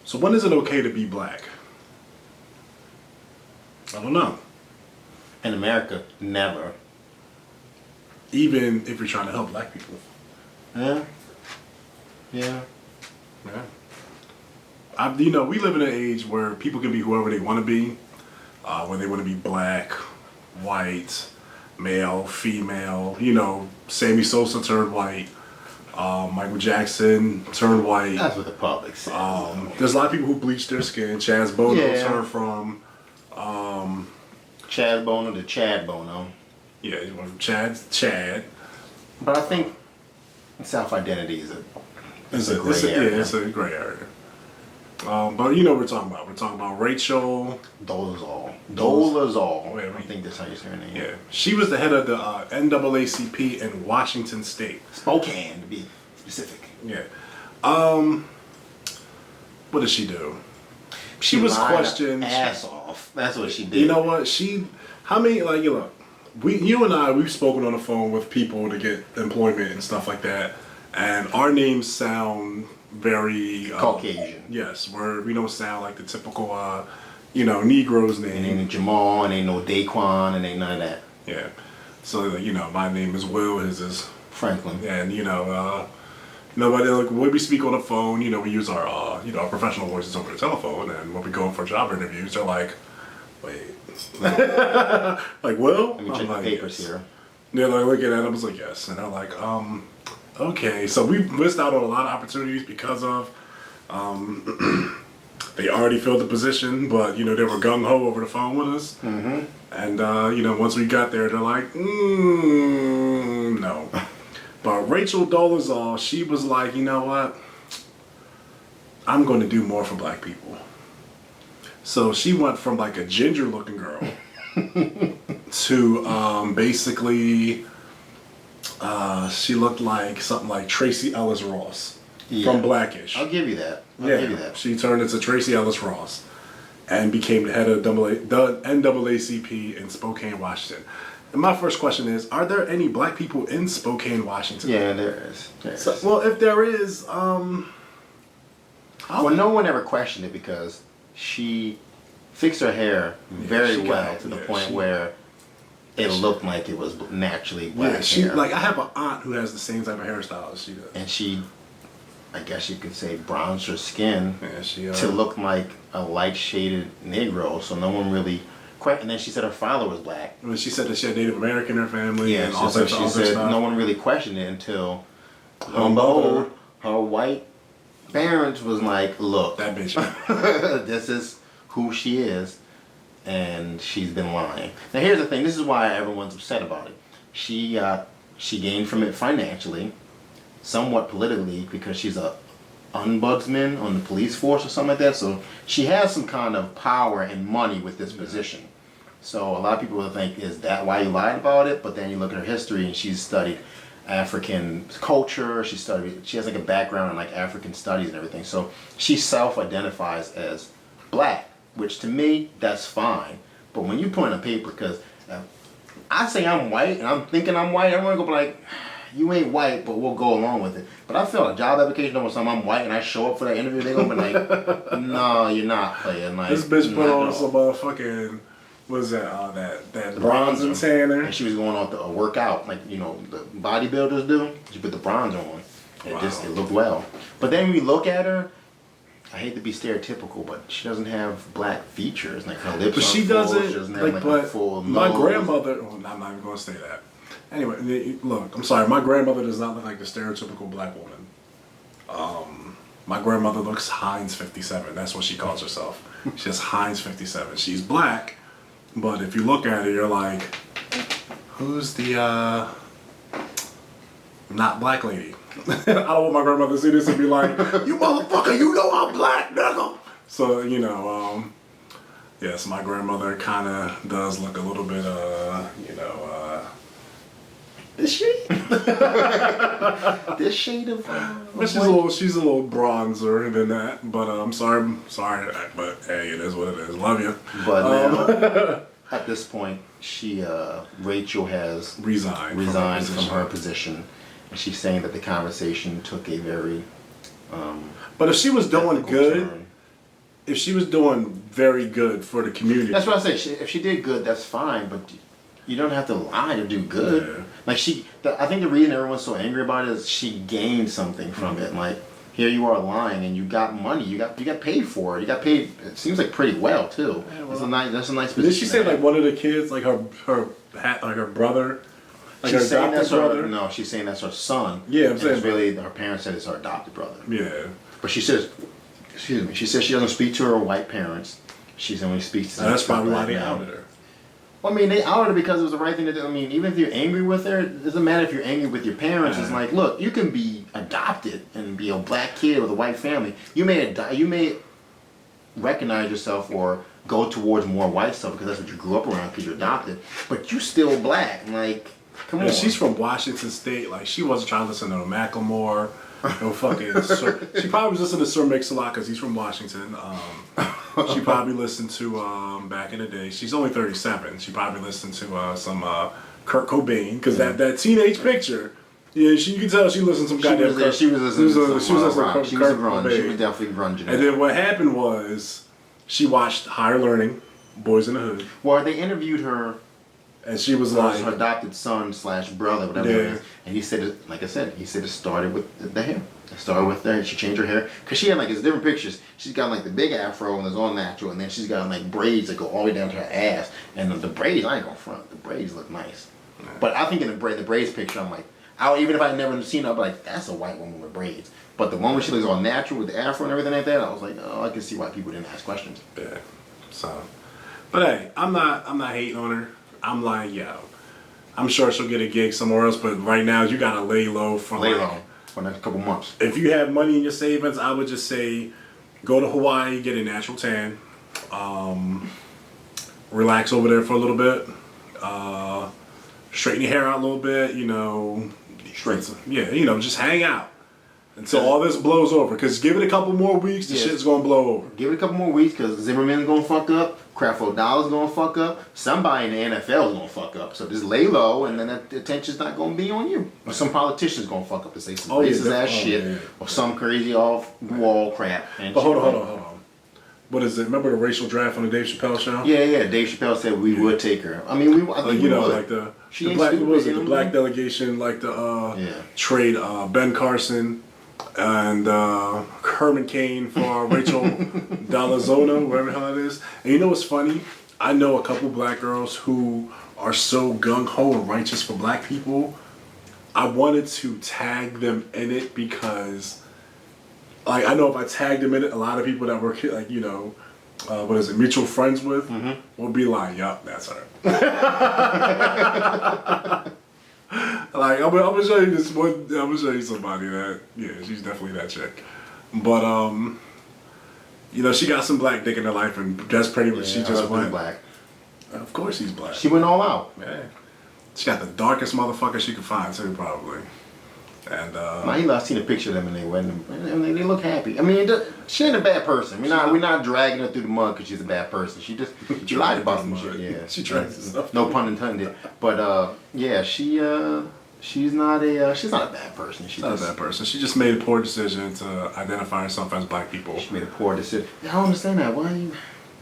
So when is it okay to be black? I don't know. In America, never. Even if you're trying to help black people. Yeah. Yeah. Yeah. We live in an age where people can be whoever they want to be. Whether they want to be black, white, male, female. Sammy Sosa turned white. Michael Jackson turned white. That's what the public says. There's a lot of people who bleach their skin. Chaz Bono turned from... Chad Bono to Chad Bono. Yeah, he went from Chad to Chad. But I think self-identity is a gray area. Yeah, it's a gray area. But you know what we're talking about. We're talking about Rachel Dolezal. Wait, I think that's how you say her name. Yeah. She was the head of the NAACP in Washington State. Spokane, to be specific. Yeah. What did she do? She was lied questioned. Her ass off. That's what she did. You know what? You and I, we've spoken on the phone with people to get employment and stuff like that, and our names sound very Caucasian. Yes, we don't sound like the typical, Negro's name. And ain't Jamal, and ain't no Daquan, and ain't none of that. Yeah. So my name is Will. His is Franklin. And but when we speak on the phone, we use our our professional voices over the telephone, and when we go in for job interviews, they're like, wait. Like, Will? Let me check the papers here. They're like looking at it, I was like, yes. And they're like, okay. So we missed out on a lot of opportunities because of they already filled the position, but they were gung-ho over the phone with us. Mm-hmm. And once we got there, they're like, no. But Rachel Dolezal, she was like, you know what? I'm going to do more for black people. So she went from like a ginger-looking girl to basically, she looked like something like Tracy Ellis Ross from Blackish. I'll give you that. I'll give you that. She turned into Tracy Ellis Ross and became the head of the NAACP in Spokane, Washington. And my first question is, are there any black people in Spokane, Washington? Yeah, there is. Well, if there is, no one ever questioned it because she fixed her hair very well to the point where it looked like it was naturally black hair. I have an aunt who has the same type of hairstyle as she does. And she, I guess you could say, bronzed her skin to look like a light-shaded Negro, so no one really... And then she said her father was black. I mean, she said that she had Native American in her family. Yeah, and all so that she said stuff. no one really questioned it until, lo and behold, her white parents was like, look, that bitch. this is who she is, and she's been lying. Now here's the thing, this is why everyone's upset about it. She gained from it financially, somewhat politically, because she's a ombudsman on the police force or something like that, so she has some kind of power and money with this position. So a lot of people will think, is that why you lied about it? But then you look at her history and she's studied African culture, she has like a background in like African studies and everything, so she self-identifies as black, which to me, that's fine. But when you put in a paper, because I say I'm white and I'm thinking I'm white, everyone go be like, you ain't white, but we'll go along with it. But I feel a job application over something I'm white and I show up for that interview, they gonna be like, no, you're not playing. Like, this bitch put on some motherfucking, what is that? That bronze and tanner. And she was going on a workout, like the bodybuilders do. She put the bronze on. It looked well. But then we look at her. I hate to be stereotypical, but she doesn't have black features. Like her lips. But she doesn't have a full nose. My grandmother. I'm not even going to say that. Anyway, look, I'm sorry. My grandmother does not look like the stereotypical black woman. My grandmother looks Heinz 57. That's what she calls herself. She's Heinz 57. She's black, but if you look at her, you're like, who's the not black lady? I don't want my grandmother to see this and be like, you motherfucker, you know I'm black, nigga. So, yes, my grandmother kind of does look a little bit, This shade? This shade of but she's a little bronzer than that. But I'm sorry, but hey, it is what it is. Love you. But now, at this point, Rachel has resigned from her position. And she's saying that the conversation took a very but if she was doing good, turn. if she was doing very good for the community. That's what I say. If she did good, that's fine, but you don't have to lie to do good. Yeah. Like I think the reason everyone's so angry about it is she gained something from it. Like here you are lying and you got money. You got paid for it. You got paid. It seems like pretty well too. Yeah, well, that's a nice position. Did she say like one of the kids, like her brother? Like she's saying that's brother? No, she's saying that's her son. Yeah, I'm saying. It's really her parents said it's her adopted brother. Yeah. But she says, excuse me, she says she doesn't speak to her white parents. She only speaks to. That's probably why they outed her. Well, I mean, they outed her because it was the right thing to do. I mean, even if you're angry with her, it doesn't matter if you're angry with your parents. It's like, look, you can be adopted and be a black kid with a white family. You may recognize yourself or go towards more white stuff because that's what you grew up around because you're adopted. But you still black. Like, come on. She's from Washington State. Like, she wasn't trying to listen to no Macklemore. No fucking. She probably was listening to Sir Mix-a-Lot because he's from Washington. She probably listened to back in the day. She's only 37. She probably listened to some Kurt Cobain because that teenage picture. Yeah, you can tell she listened to some goddamn. She was listening to some rock. She was grunge. She was definitely grunging. And then what happened was she watched Higher Learning, Boys in the Hood. Well, they interviewed her. And she was like her adopted son / brother, whatever it is. And he said, like I said, it started with the hair. It started with the hair. She changed her hair because she had like it's different pictures. She's got like the big afro and it's all natural, and then she's got like braids that go all the way down to her ass. And the braids, I ain't gonna front. The braids look nice, but I think in the braids picture, I'm like, even if I never seen her, I'd be like, that's a white woman with braids. But the one where she looks all natural with the afro and everything like that, I was like, oh, I can see why people didn't ask questions. Yeah. So, but hey, I'm not hating on her. I'm like, yo, I'm sure she'll get a gig somewhere else, but right now you gotta lay low for the next couple months. If you have money in your savings, I would just say go to Hawaii, get a natural tan, relax over there for a little bit, straighten your hair out a little bit, just hang out until all this blows over. Because give it a couple more weeks, the shit's gonna blow over. Give it a couple more weeks because Zimmerman's gonna fuck up. Creflo Dollar's gonna fuck up. Somebody in the NFL is gonna fuck up. So just lay low, and then the attention's not gonna be on you. Or some politician's gonna fuck up and say some racist ass shit or some crazy off wall crap. But hold on. What is it? Remember the racial draft on the Dave Chappelle show? Yeah. Dave Chappelle said we would take her. I mean, I think we would. Like the black, the black delegation, like the trade Ben Carson and Herman Cain for Rachel Dolezal, wherever the hell it is. And you know what's funny? I know a couple black girls who are so gung-ho and righteous for black people. I wanted to tag them in it because, like, I know if I tagged them in it, a lot of people that were like, mutual friends with, will be like, yup, that's her. Like, I'm gonna show you this one. I'm gonna show you somebody that, she's definitely that chick. But she got some black dick in her life, and that's pretty much she just went black. Of course, he's black. She went all out. Yeah, she got the darkest motherfucker she could find too, probably. And I seen a picture of them and they went and they look happy. I mean, she ain't a bad person. We're not dragging her through the mud because she's a bad person. She lied about some shit. Yeah, she drags herself. No pun intended. But she's not a bad person. She's not a bad person. She just made a poor decision to identify herself as black people. She made a poor decision. I don't understand that. Why?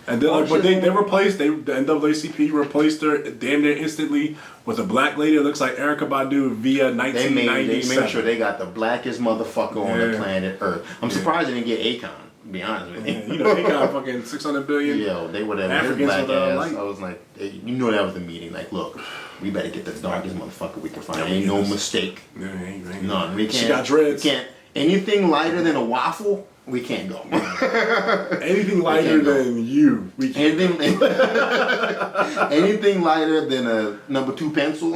And then, but they replaced, the NAACP replaced her damn near instantly with a black lady that looks like Erykah Badu via 1997. They made sure they got the blackest motherfucker on the planet Earth. I'm surprised they didn't get Akon, to be honest with you. Akon fucking 600 billion. Yo, they would have his black ass. I was like, that was the meeting. Like, look, we better get the darkest motherfucker we can find. Ain't no mistake. None. We can't. She got dreads. Anything lighter than a waffle, we can't go. Anything lighter than you, we can't. Anything lighter than a number 2 pencil,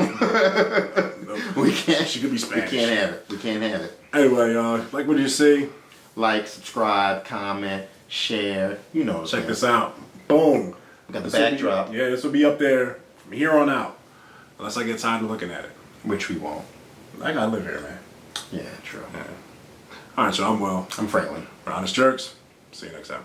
we can't. She could be Spanish. We can't have it. Anyway, like what did you say? Like, subscribe, comment, share. Check this out. Boom. We got the backdrop. This will be up there from here on out, unless I get tired of looking at it. Which we won't. I gotta live here, man. Yeah, true. Yeah. All right, so I'm Will. I'm Franklin. We're Honest Jerks. See you next time.